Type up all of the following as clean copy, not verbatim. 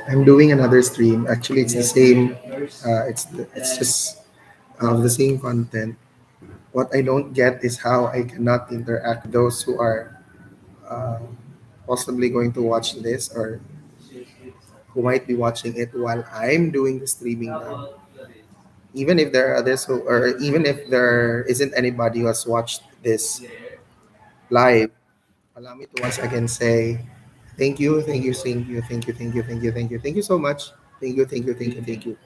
I'm doing another stream. Actually, it's the same. It's just the same content. What I don't get is how I cannot interact those who are uh, possibly going to watch this or who might be watching it while I'm doing the streaming now. Even if there are others who, or even if there isn't anybody who has watched this live, allow me to once again say thank you, thank you, thank you, thank you, thank you, thank you, thank you, thank you so much. Thank you, thank you, thank you, thank you.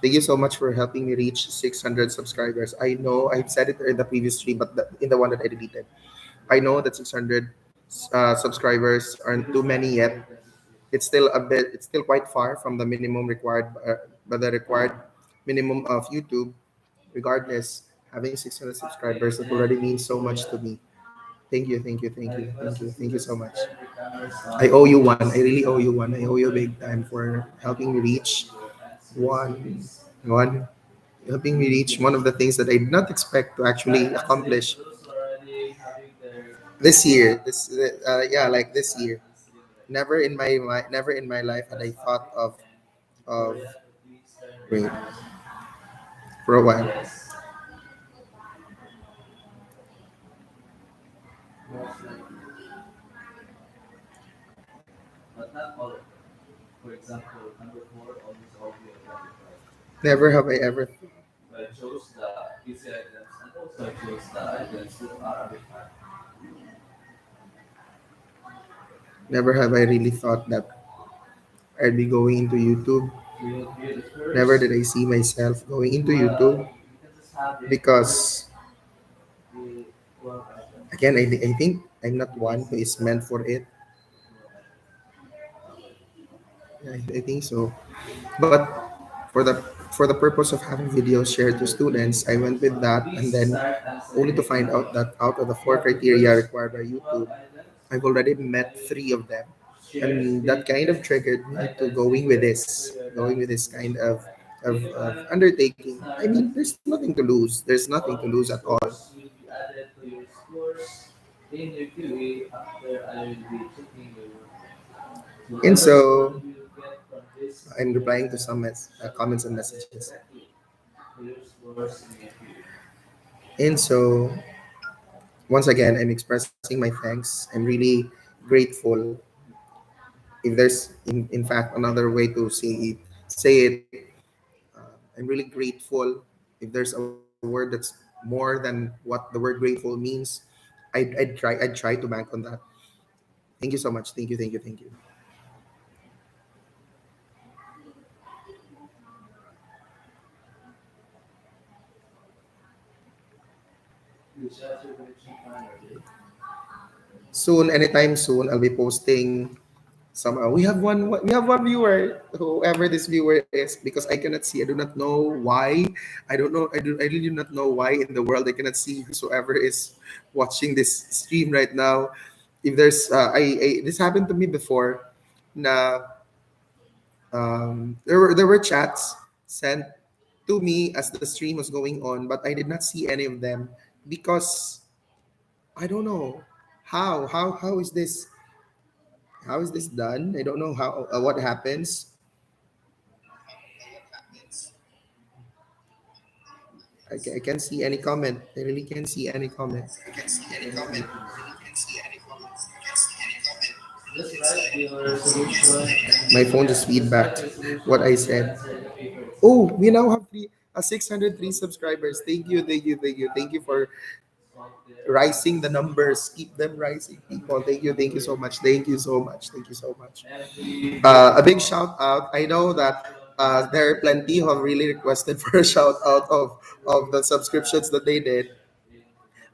Thank you so much for helping me reach 600 subscribers. I know I've said it in the previous stream, but in the one that I deleted, I know that 600 subscribers aren't too many yet. It's still a bit. It's still quite far from the minimum required, by the required minimum of YouTube. Regardless, having 600 subscribers that already means so much to me. Thank you, thank you, thank you, thank you, thank you so much. I owe you one. I really owe you one. I owe you big time for helping me reach one, one, helping me reach one of the things that I did not expect to actually accomplish this year. Yeah, like this year. Never in my life had I thought of wait for a while. Never have I ever never have I really thought that I'd be going into YouTube. Never did I see myself going into YouTube because again I think I'm not one who is meant for it. I think so. But for the for the purpose of having videos shared to students, I went with that and then only to find out that out of the four criteria required by YouTube, I've already met three of them. And that kind of triggered me to going with this kind of undertaking. I mean, there's nothing to lose. There's nothing to lose at all. And so I'm replying to some comments and messages. And so once again, I'm expressing my thanks. I'm really grateful. If there's in fact another way to say it, I'm really grateful. If there's a word that's more than what the word grateful means, I'd try to bank on that. Thank you so much. Thank you. Thank you. Thank you. Soon, anytime soon, I'll be posting some. We have one viewer, whoever this viewer is, because I cannot see. I do not know why. I don't know. I really do not know why in the world I cannot see whosoever is watching this stream right now. If there's, this happened to me before. Na there were chats sent to me as the stream was going on, but I did not see any of them because I don't know how is this. How is this done? I don't know how what happens. I can't see any comment. I really can't see any comment. My phone just feedbacked what I said. Oh, we now have 603 subscribers. Thank you, thank you, thank you, thank you for rising the numbers. Keep them rising, people. Thank you so much. Thank you so much. Thank you so much. A big shout out. I know that there are plenty who have really requested for a shout out of the subscriptions that they did.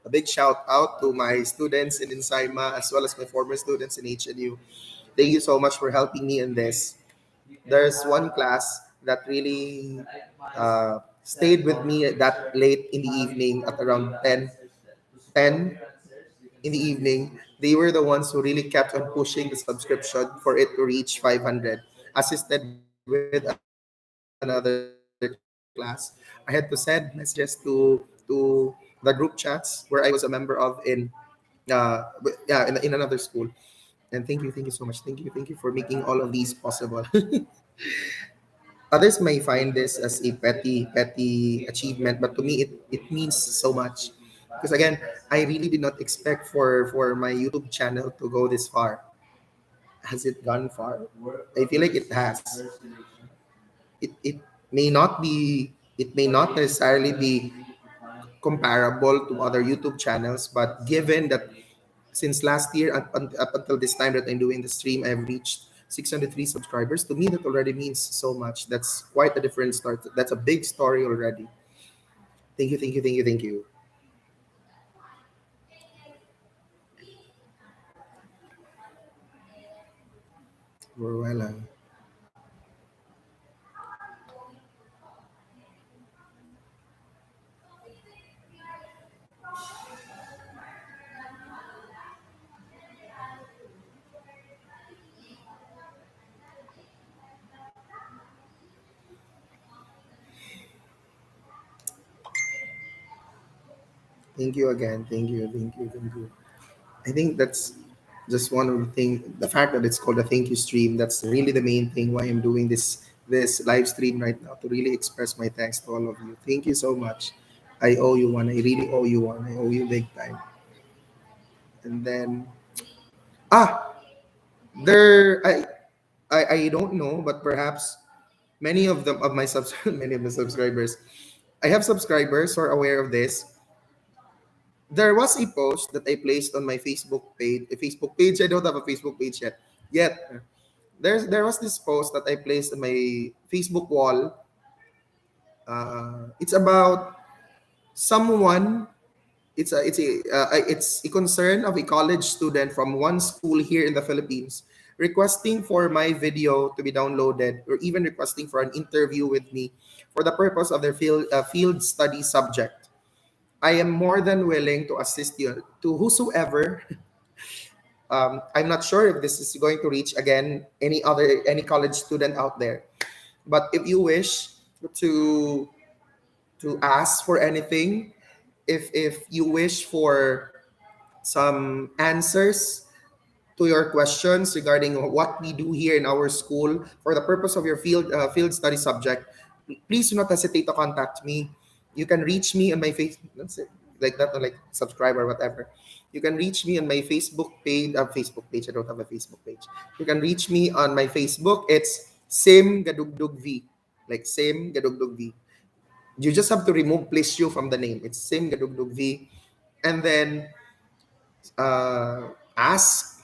A big shout out to my students in Insaima as well as my former students in HNU. Thank you so much for helping me in this. There's one class that really stayed with me that late in the evening at around 10 in the evening. They were the ones who really kept on pushing the subscription for it to reach 500, assisted with another class. I had to send messages to the group chats where I was a member of in Yeah, in another school. And thank you so much. Thank you for making all of these possible. Others may find this as a petty achievement, but to me, it means so much. Because again, I really did not expect for my YouTube channel to go this far. Has it gone far? I feel like it has. It may not be. It may not necessarily be comparable to other YouTube channels, but given that since last year up until this time that I'm doing the stream, I've reached 603 subscribers. To me, that already means so much. That's quite a different start. That's a big story already. Thank you. Ruela. Thank you again. Thank you. I think that's just one of the thing. The fact that it's called a thank you stream. That's really the main thing why I'm doing this live stream right now to really express my thanks to all of you. Thank you so much. I owe you one. I really owe you one. I owe you big time. And then ah, there I don't know, but perhaps many of them of my subs many of the subscribers. I have subscribers who are aware of this. There was a post that I placed on my Facebook page. A Facebook page. I don't have a Facebook page yet. Yet there was this post that I placed on my Facebook wall. It's about someone. It's a concern of a college student from one school here in the Philippines requesting for my video to be downloaded or even requesting for an interview with me for the purpose of their field study subject. I am more than willing to assist you to whosoever. I'm not sure if this is going to reach again any college student out there, but if you wish to to ask for anything, if you wish for some answers to your questions regarding what we do here in our school for the purpose of your field study subject, please do not hesitate to contact me. You can reach me on my face, that's it, like that, like subscribe or whatever. You can reach me on my Facebook page. Facebook page. I don't have a Facebook page. You can reach me on my Facebook. It's Sim Gadugdug V, like Sim Gadugdug V. You just have to remove place you from the name. It's Sim Gadugdug V, and then uh, ask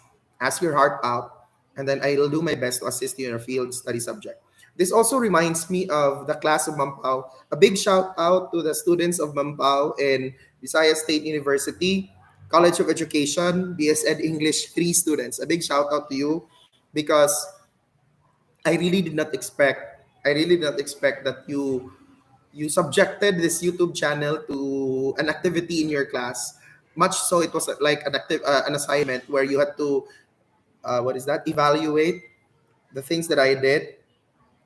ask your heart out, and then I'll do my best to assist you in your field study subject. This also reminds me of the class of Mampao. A big shout out to the students of Mampao in Visayas State University College of Education, BSN English 3 students. A big shout out to you because I really did not expect that you subjected this YouTube channel to an activity in your class. Much so, it was like an assignment where you had to what is that? Evaluate the things that I did,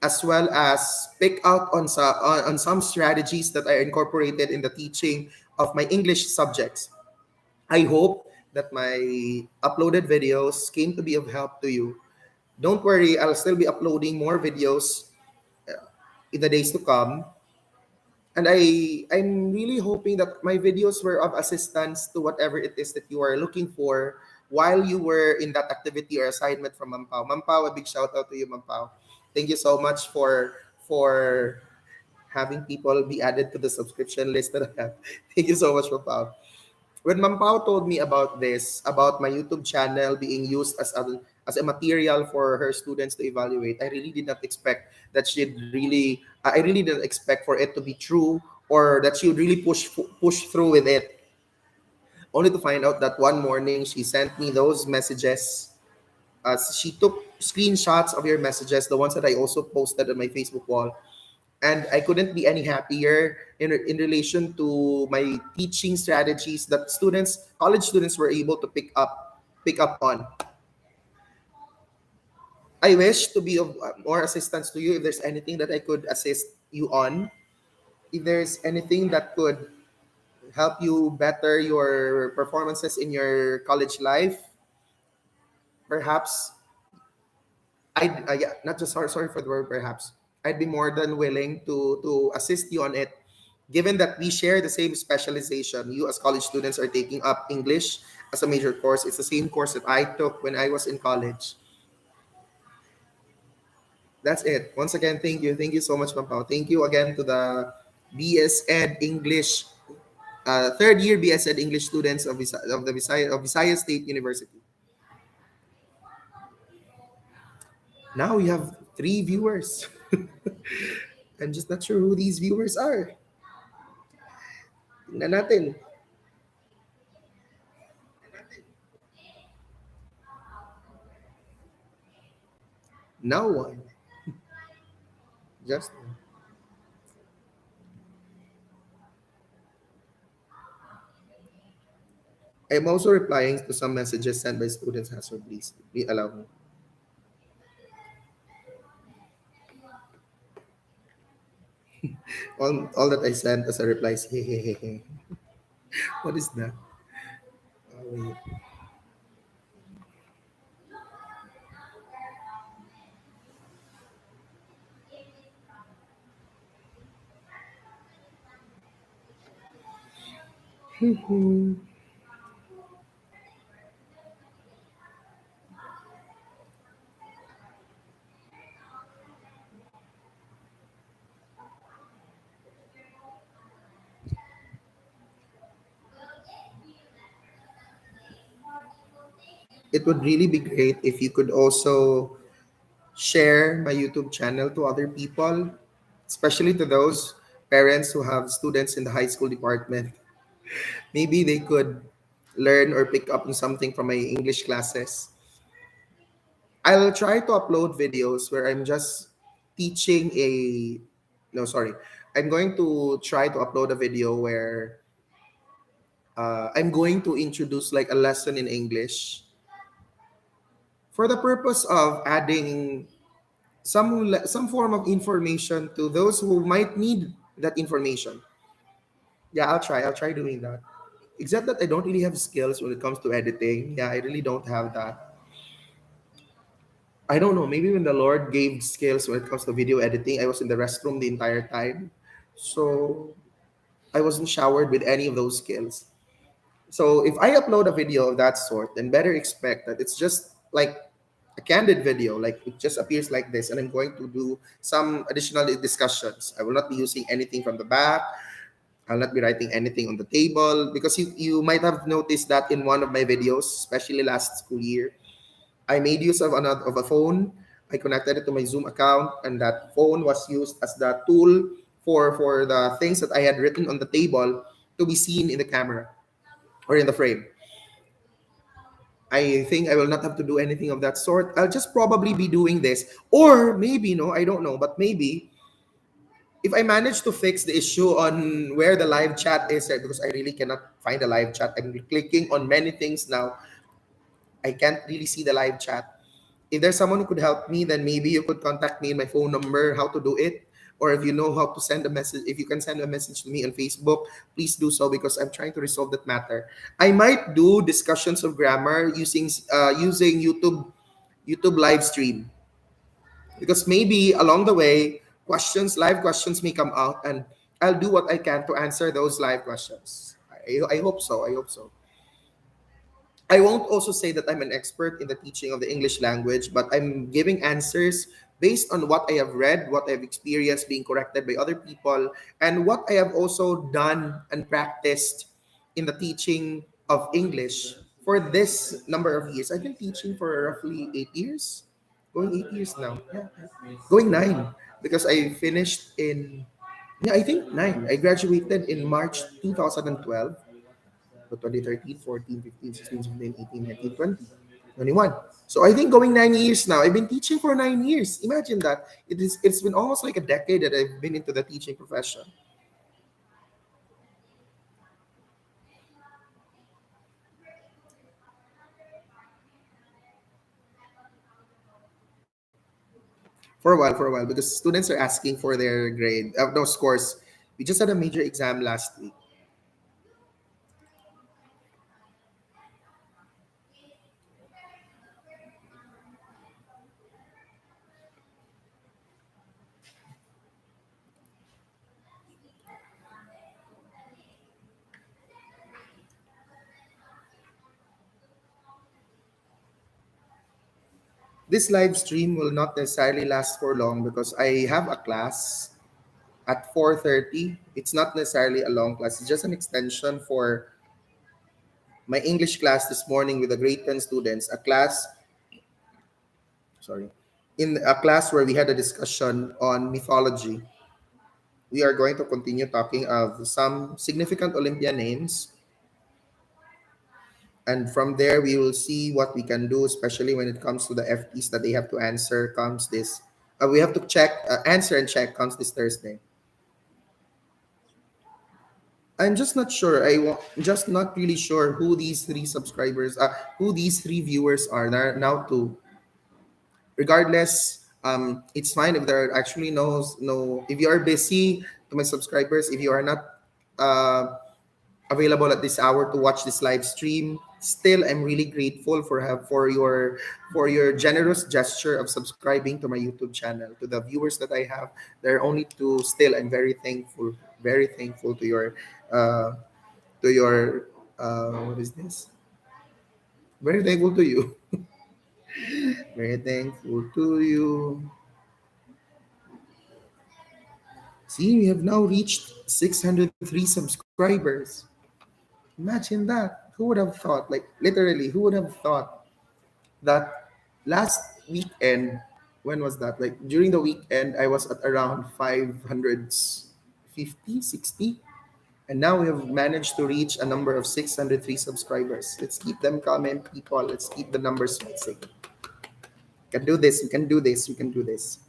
as well as pick out on some strategies that I incorporated in the teaching of my English subjects. I hope that my uploaded videos came to be of help to you. Don't worry, I'll still be uploading more videos in the days to come. And I'm really hoping that my videos were of assistance to whatever it is that you are looking for while you were in that activity or assignment from Mampao. Mampao, a big shout out to you, Mampao. Thank you so much for having people be added to the subscription list that I have. Thank you so much, Mampao. When Mampao told me about this, about my YouTube channel being used as a material for her students to evaluate, I really did not expect that she'd really. I really didn't expect for it to be true or that she would really push through with it. Only to find out that one morning she sent me those messages. She took screenshots of your messages, the ones that I also posted on my Facebook wall, and I couldn't be any happier in relation to my teaching strategies that college students, were able to pick up on. I wish to be of more assistance to you if there's anything that I could assist you on. If there's anything that could help you better your performances in your college life, perhaps yeah, not just sorry for the word perhaps. I'd be more than willing to assist you on it, given that we share the same specialization. You as college students are taking up English as a major course. It's the same course that I took when I was in college. That's it. Once again, thank you. Thank you so much, Pampao. Thank you again to the BS Ed English, third year BS Ed English students of, Visayas State University. Now we have three viewers. I'm just not sure who these viewers are. Tingnan natin. Now one. Just I'm also replying to some messages sent by students. So please allow me. All that I sent as a reply is hey hey hey hey. What is that? Oh, wait. It would really be great if you could also share my YouTube channel to other people, especially to those parents who have students in the high school department. Maybe they could learn or pick up on something from my English classes. I'll try to upload videos where I'm just teaching a no sorry. I'm going to try to upload a video where I'm going to introduce like a lesson in English for the purpose of adding some form of information to those who might need that information. Yeah, I'll try doing that. Except that I don't really have skills when it comes to editing. Yeah, I really don't have that. I don't know. Maybe when the Lord gave skills when it comes to video editing, I was in the restroom the entire time. So I wasn't showered with any of those skills. So if I upload a video of that sort, then better expect that it's just like a candid video, like it just appears like this, and I'm going to do some additional discussions. I will not be using anything from the back. I'll not be writing anything on the table because you might have noticed that in one of my videos, especially last school year, I made use of a phone. I connected it to my Zoom account, and that phone was used as the tool for the things that I had written on the table to be seen in the camera or in the frame. I think I will not have to do anything of that sort. I'll just probably be doing this, or maybe no, I don't know, but maybe if I manage to fix the issue on where the live chat is, right, because I really cannot find the live chat. I'm clicking on many things now. I can't really see the live chat. If there's someone who could help me, then maybe you could contact me in my phone number, how to do it. Or if you know how to send a message, if you can send a message to me on Facebook, please do so because I'm trying to resolve that matter. I might do discussions of grammar using YouTube live stream because maybe along the way, live questions may come out, and I'll do what I can to answer those live questions. I hope so. I hope so. I won't also say that I'm an expert in the teaching of the English language, but I'm giving answers based on what I have read, what I've experienced being corrected by other people, and what I have also done and practiced in the teaching of English for this number of years. I've been teaching for roughly 8 years, going 8 years now. Yeah, going nine because I finished in, yeah, I think nine. I graduated in March 2012. So 2013, 14, 15, 16, 17, 18, 19, 20, 21. So I think going 9 years now. I've been teaching for 9 years. Imagine that. It's been almost like a decade that I've been into the teaching profession. For a while, because students are asking for their grade, no scores. We just had a major exam last week. This live stream will not necessarily last for long because I have a class at 4:30. It's not necessarily a long class. It's just an extension for my English class this morning with the grade 10 students. A class, sorry, in a class where we had a discussion on mythology. We are going to continue talking of some significant Olympian names, and from there we will see what we can do, especially when it comes to the FTs that they have to answer. Comes this, we have to check, answer and check. Comes this Thursday. I'm just not sure. Just not really sure who these three subscribers, who these three viewers are now. To regardless, it's fine if there are actually no. If you are busy, to my subscribers, if you are not available at this hour to watch this live stream, still I'm really grateful for your generous gesture of subscribing to my YouTube channel. To the viewers that I have, there are only two. Still, I'm very thankful uh, to your what is this? Very thankful to you. Very thankful to you. See, we have now reached 603 subscribers. Imagine that. Who would have thought? Like literally, who would have thought that last weekend, when was that? Like during the weekend, I was at around 550, 60. And now we have managed to reach a number of 603 subscribers. Let's keep them coming, people. Let's keep the numbers rising. We can do this. We can do this. We can do this.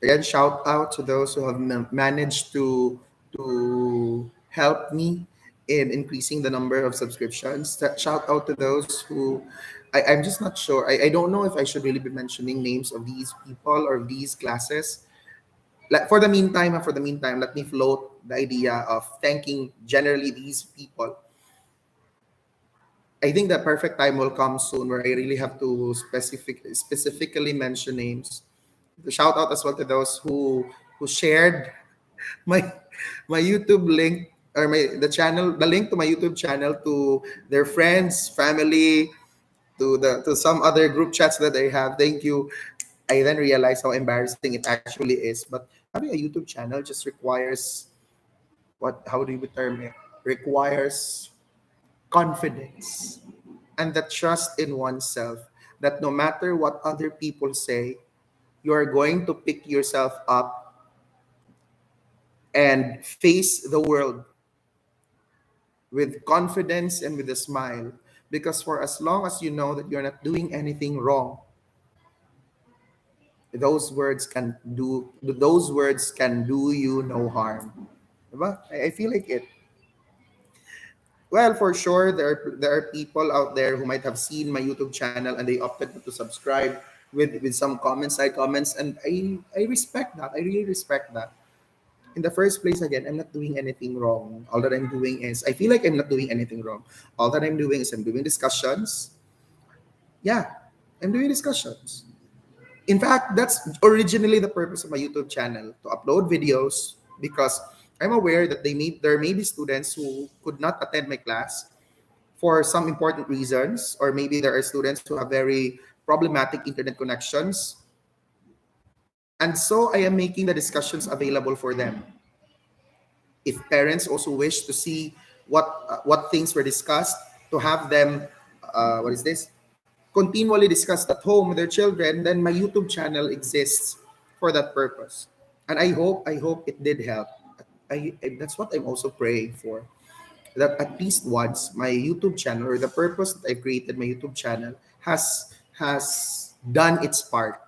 Again, shout out to those who have managed to help me in increasing the number of subscriptions. Shout out to those who I'm just not sure. I don't know if I should really be mentioning names of these people or these classes. For the meantime, let me float the idea of thanking generally these people. I think the perfect time will come soon where I really have to specifically mention names. To shout out as well to those who shared my my YouTube link, or the link to my YouTube channel, to their friends, family, to some other group chats that they have. Thank you. I then realized how embarrassing it actually is. But having a YouTube channel just requires, what? How do you term it? Requires confidence and the trust in oneself that no matter what other people say, you are going to pick yourself up and face the world with confidence and with a smile. Because for as long as you know that you're not doing anything wrong, those words can do you no harm. Diba? I feel like it. Well, for sure, there are people out there who might have seen my YouTube channel and they opted not to subscribe with some comments, side comments, and I respect that. I really respect that. In the first place, again, I'm not doing anything wrong. All that I'm doing is, I feel like I'm not doing anything wrong. All that I'm doing is I'm doing discussions. Yeah, I'm doing discussions. In fact, that's originally the purpose of my YouTube channel, to upload videos, because I'm aware that there may be students who could not attend my class for some important reasons, or maybe there are students who have very problematic internet connections. And so I am making the discussions available for them. If parents also wish to see what things were discussed, to have them, what is this, continually discussed at home with their children, then my YouTube channel exists for that purpose. And I hope it did help. That's what I'm also praying for, that at least once my YouTube channel, or the purpose that I created my YouTube channel, has done its part.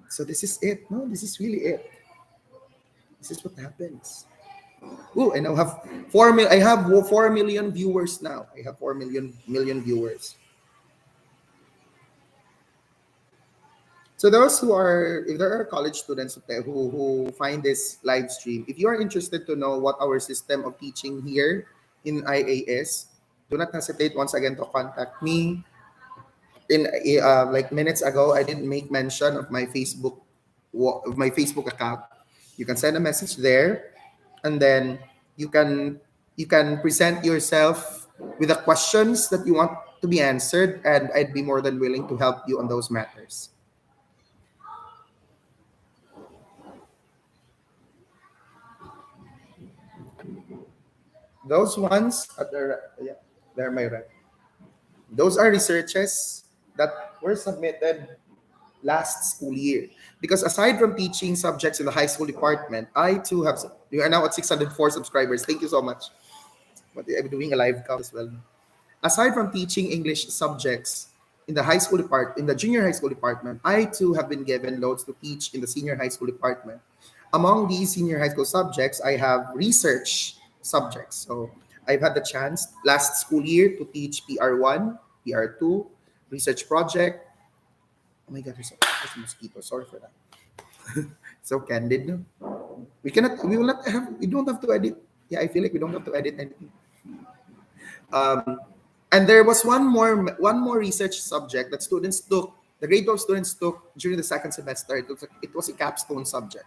So this is it. No, this is really it. This is what happens. Oh, I now have 4 million. I have 4 million viewers now. I have 4 million viewers. So those who are, if there are college students out there who find this live stream, if you are interested to know what our system of teaching here in IA is, do not hesitate once again to contact me. In like minutes ago, I didn't make mention of my Facebook account. You can send a message there, and then you can you can present yourself with the questions that you want to be answered, and I'd be more than willing to help you on those matters. Those ones, yeah, they're my right. Those are researches that were submitted last school year. Because aside from teaching subjects in the high school department, I too have, you are now at 604 subscribers. Thank you so much. But I'm doing a live count as well. Aside from teaching English subjects in the high school department, in the junior high school department, I too have been given loads to teach in the senior high school department. Among these senior high school subjects, I have research subjects. So I've had the chance last school year to teach PR1, PR2, research project. Oh my God, there's a mosquito. Sorry for that. So candid, no? We will not have, we don't have to edit. Yeah, I feel like we don't have to edit anything. And there was one more research subject that students took, the grade 12 students took during the second semester. It was a capstone subject.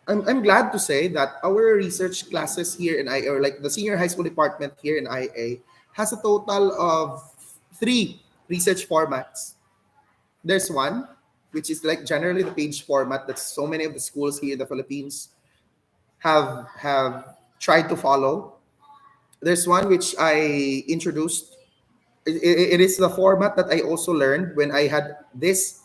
I'm glad to say that our research classes here in IA, or like the senior high school department here in IA, has a total of three research formats. There's one, which is like generally the page format that so many of the schools here in the Philippines have tried to follow. There's one which I introduced. It is the format that I also learned when I had this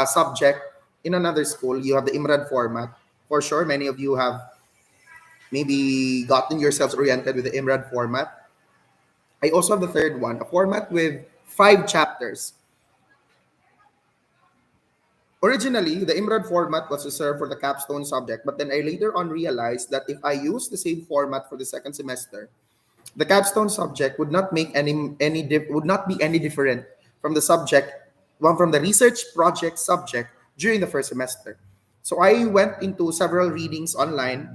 subject in another school. You have the IMRAD format. For sure, many of you have maybe gotten yourselves oriented with the IMRAD format. I also have the third one, a format with 5 chapters. Originally, the IMRAD format was reserved for the capstone subject, but then I later on realized that if I use the same format for the second semester, the capstone subject would not make would not be any different from the subject, well, from the research project subject during the first semester. So I went into several readings online,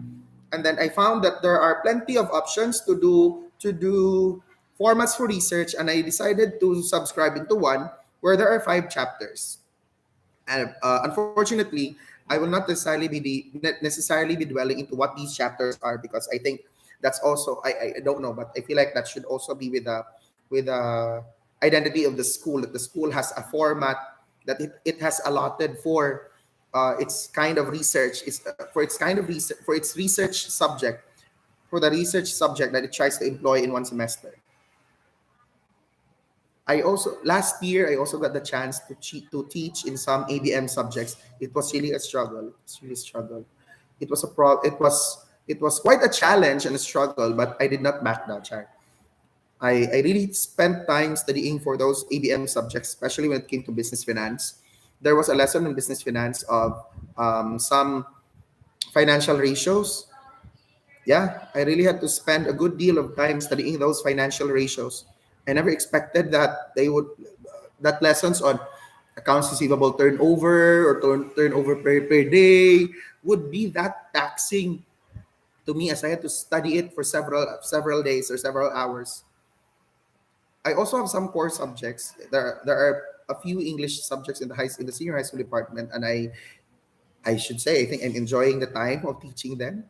and then I found that there are plenty of options to do formats for research, and I decided to subscribe into one where there are 5 chapters. And unfortunately, I will not necessarily be dwelling into what these chapters are, because I think that's also, I don't know, but I feel like that should also be with the identity of the school, that the school has a format that it has allotted for its kind of research, for its kind of research, for its research subject, for the research subject that it tries to employ in one semester. I also last year I also got the chance to teach in some ABM subjects. It was really a struggle. It's really a struggle. It was quite a challenge and a struggle, but I did not back down, Char. I really spent time studying for those ABM subjects, especially when it came to business finance. There was a lesson in business finance of some financial ratios. Yeah, I really had to spend a good deal of time studying those financial ratios. I never expected that that lessons on accounts receivable turnover or turnover per day would be that taxing to me, as I had to study it for several days or several hours. I also have some core subjects. There are a few English subjects in the senior high school department, and I should say I think I'm enjoying the time of teaching them.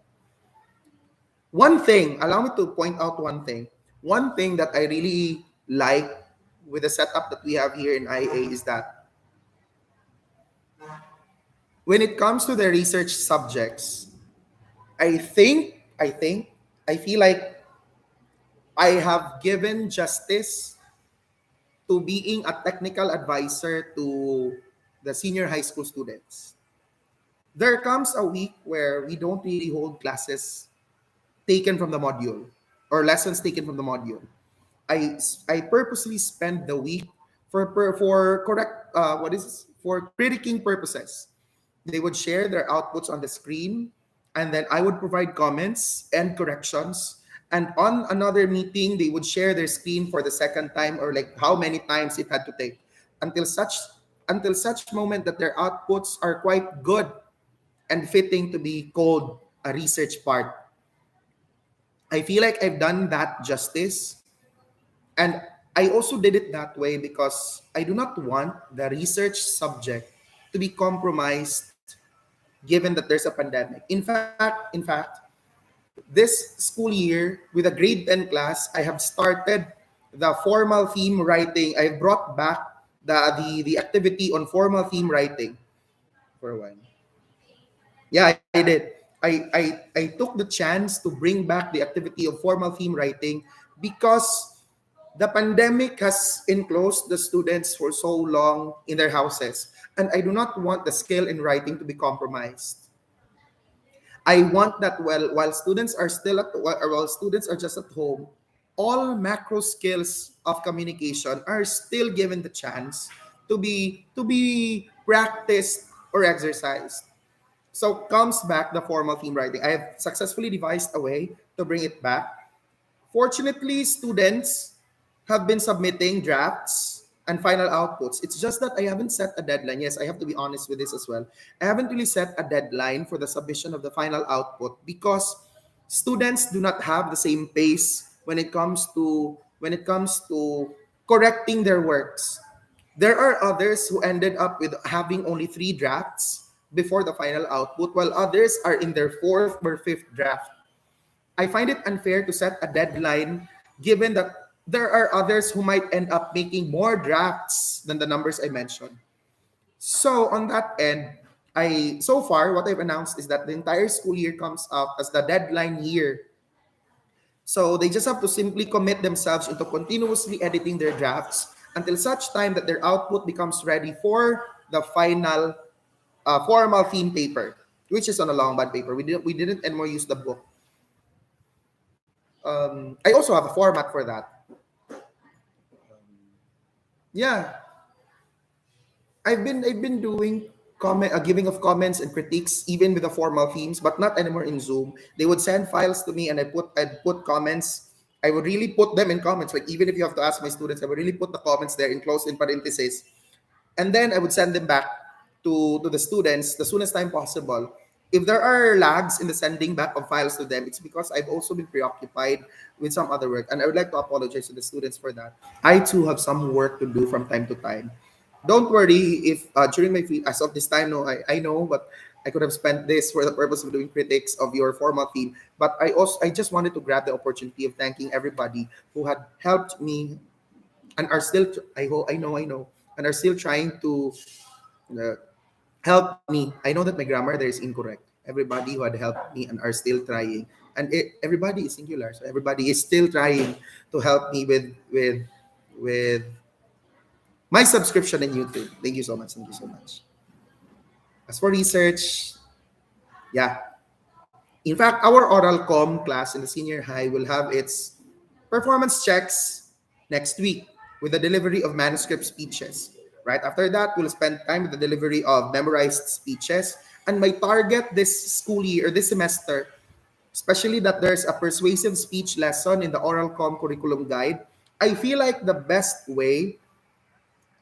One thing, allow me to point out one thing. One thing that I really like with the setup that we have here in IA is that when it comes to the research subjects, I feel like I have given justice to being a technical advisor to the senior high school students. There comes a week where we don't really hold classes taken from the module or lessons taken from the module. I purposely spend the week for correct what is for critiquing purposes. They would share their outputs on the screen, and then I would provide comments and corrections. And on another meeting, they would share their screen for the second time, or like how many times it had to take, until such moment that their outputs are quite good and fitting to be called a research part. I feel like I've done that justice. And I also did it that way because I do not want the research subject to be compromised given that there's a pandemic. In fact, This school year, with a grade 10 class, I have started the formal theme writing. I brought back the activity on formal theme writing for a while. Yeah, I did. I took the chance to bring back the activity of formal theme writing because the pandemic has enclosed the students for so long in their houses. And I do not want the skill in writing to be compromised. I want that while students are still while students are just at home, all macro skills of communication are still given the chance to be practiced or exercised. So comes back the formal theme writing. I have successfully devised a way to bring it back. Fortunately, students have been submitting drafts and final outputs. It's just that I haven't set a deadline. Yes, I have to be honest with this as well. I haven't really set a deadline for the submission of the final output because students do not have the same pace when it comes to correcting their works. There are others who ended up with having only three drafts before the final output, while others are in their fourth or fifth draft. I find it unfair to set a deadline given that there are others who might end up making more drafts than the numbers I mentioned. So on that end, I so far what I've announced is that the entire school year comes out as the deadline year. So they just have to simply commit themselves into continuously editing their drafts until such time that their output becomes ready for the final formal theme paper, which is on a long bad paper. We didn't anymore use the book. I also have a format for that. Yeah, I've been doing giving of comments and critiques even with the formal themes, but not anymore in Zoom. They would send files to me, and I'd put comments. I would really put them in comments. Like even if you have to ask my students, I would really put the comments there enclosed in parentheses, and then I would send them back to the students the soonest time possible. If there are lags in the sending back of files to them, it's because I've also been preoccupied with some other work, and I would like to apologize to the students for that. I too have some work to do from time to time. Don't worry if during my free as of this time, no, I know, but I could have spent this for the purpose of doing critics of your formal theme. But I just wanted to grab the opportunity of thanking everybody who had helped me and are still I know and are still trying to uh, help me. I know that my grammar there is incorrect. Everybody who had helped me and are still trying, and everybody is singular, so everybody is still trying to help me with my subscription in YouTube. Thank you so much. Thank you so much. As for research, yeah. In fact, our oral com class in the senior high will have its performance checks next week with the delivery of manuscript speeches. Right after that, we'll spend time with the delivery of memorized speeches. And my target this school year, or this semester, especially that there's a persuasive speech lesson in the oral com curriculum guide, I feel like the best way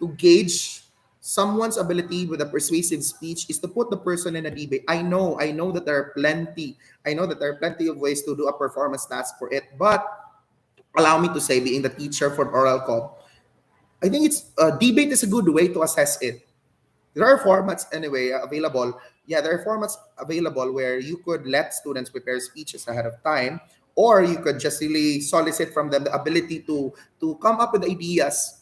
to gauge someone's ability with a persuasive speech is to put the person in a debate. I know that there are plenty. I know that there are plenty of ways to do a performance task for it, but allow me to say, being the teacher for oral com, I think it's debate is a good way to assess it. There are formats anyway available. Yeah, there are formats available where you could let students prepare speeches ahead of time, or you could just really solicit from them the ability to come up with ideas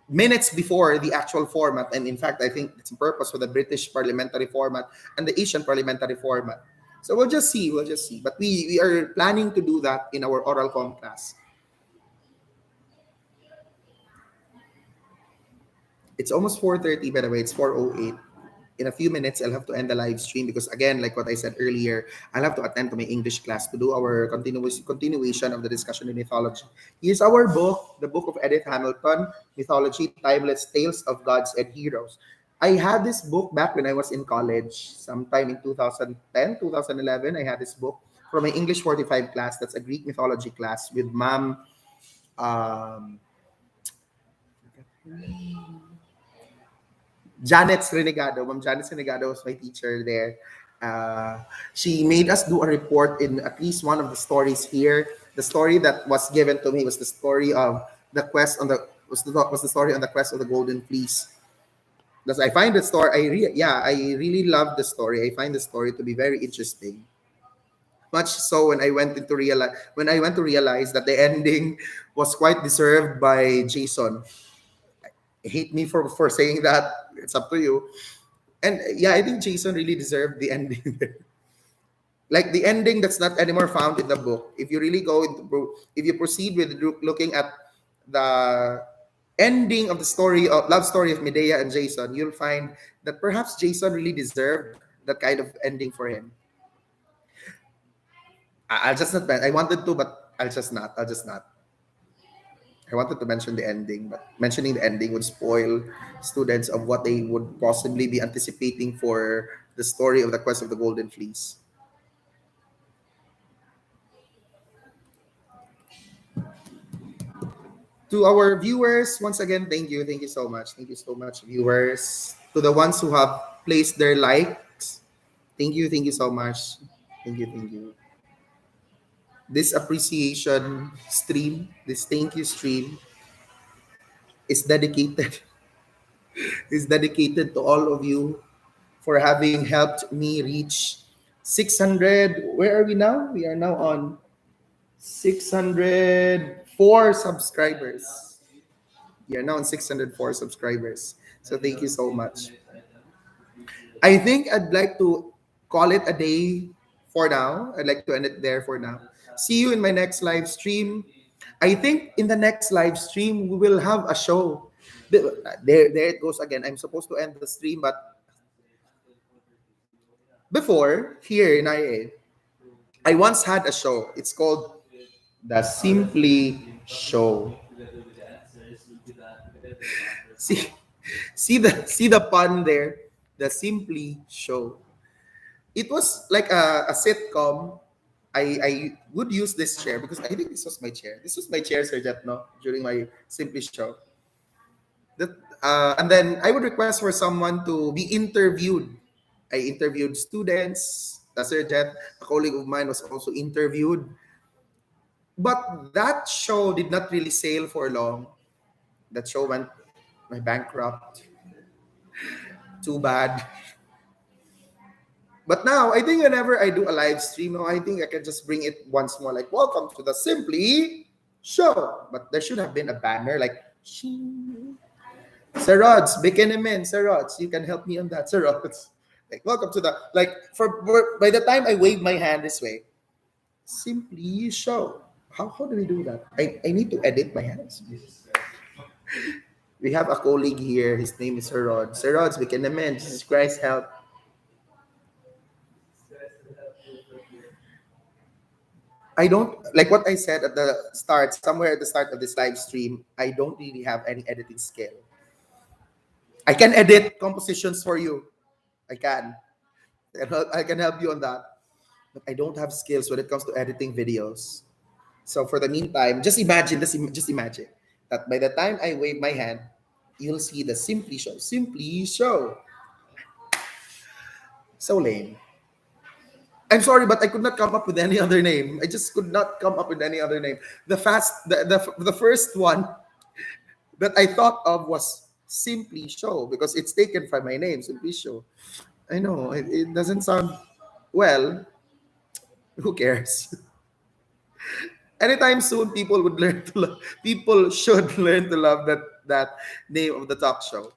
minutes before the actual format. And in fact, I think it's a purpose for the British parliamentary format and the Asian parliamentary format. So we'll just see. We'll just see. But we are planning to do that in our oral com class. It's almost 4:30, by the way. It's 4:08. In a few minutes, I'll have to end the live stream because, again, like what I said earlier, I'll have to attend to my English class to do our continuation of the discussion in mythology. Here's our book, the book of Edith Hamilton, Mythology, Timeless Tales of Gods and Heroes. I had this book back when I was in college, sometime in 2010, 2011. I had this book from my English 45 class. That's a Greek mythology class with Ma'am um, Janet Renegado. Ma'am Janet Renegado was my teacher there. She made us do a report in at least one of the stories here. The story that was given to me was the story of the quest on the was the story on the quest of the Golden Fleece. Because I find the story, I really love the story. I find the story to be very interesting. Much so when I went to realize that the ending was quite deserved by Jason. Hate me for saying that. It's up to you. And yeah, I think Jason really deserved the ending. Like the ending that's not anymore found in the book. If you really go into, if you proceed with looking at the ending of the story of love story of Medea and Jason, you'll find that perhaps Jason really deserved that kind of ending for him. I'll just not. I wanted to, but I'll just not. I'll just not. I wanted to mention the ending, but mentioning the ending would spoil students of what they would possibly be anticipating for the story of the Quest of the Golden Fleece. To our viewers, once again, thank you. Thank you so much. Thank you so much, viewers. To the ones who have placed their likes, thank you. Thank you so much. Thank you. Thank you. This appreciation stream, this thank you stream, is dedicated is dedicated to all of you for having helped me reach 600. Where are we now? We are now on 604 subscribers. We are now on 604 subscribers. So thank you so much. I think I'd like to call it a day for now. I'd like to end it there for now. See you in my next live stream. I think in the next live stream we will have a show. There it goes again. I'm supposed to end the stream, but before here in IA, I once had a show. It's called The Simply Show. See, see the pun there. The Simply Show. It was like a sitcom. I would use this chair because I think this was my chair. This was my chair, Sir Jet, no, during my Simply Show. That and then I would request for someone to be interviewed. I interviewed students. Sir Jet, a colleague of mine, was also interviewed. But that show did not really sail for long. That show went bankrupt. Too bad. But now I think whenever I do a live stream, I think I can just bring it once more, like welcome to the Simply Show. But there should have been a banner like "Shing." Sir Rods, Bikinimen, Sir Rods, you can help me on that, Sir Rods. Like welcome to the like for by the time I wave my hand this way, Simply Show. How do we do that? I need to edit my hands. We have a colleague here. His name is Sir Rod. Sir Rods, Bikinimen, Jesus Christ, help. I don't like what I said at the start, somewhere at the start of this live stream. I don't really have any editing skill. I can edit compositions for you. I can. I can help you on that. But I don't have skills when it comes to editing videos. So for the meantime, just imagine that by the time I wave my hand, you'll see the Simply Show. Simply Show. So lame. I'm sorry, but I could not come up with any other name. I just could not come up with any other name. The first one that I thought of was Simply Show because it's taken from my name, Simply Show. I know it doesn't sound well. Who cares? Anytime soon, people would learn to love. People should learn to love that name of the talk show,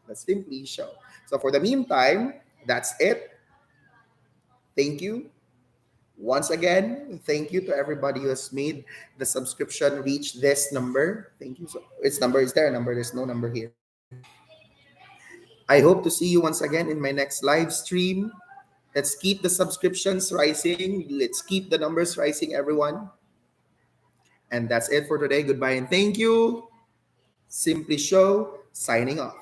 the Simply Show. So for the meantime, that's it. Thank you. Once again, thank you to everybody who has made the subscription reach this number. Thank you. So its number is there. A number. There's no number here. I hope to see you once again in my next live stream. Let's keep the subscriptions rising. Let's keep the numbers rising, everyone. And that's it for today. Goodbye and thank you. Simply Show signing off.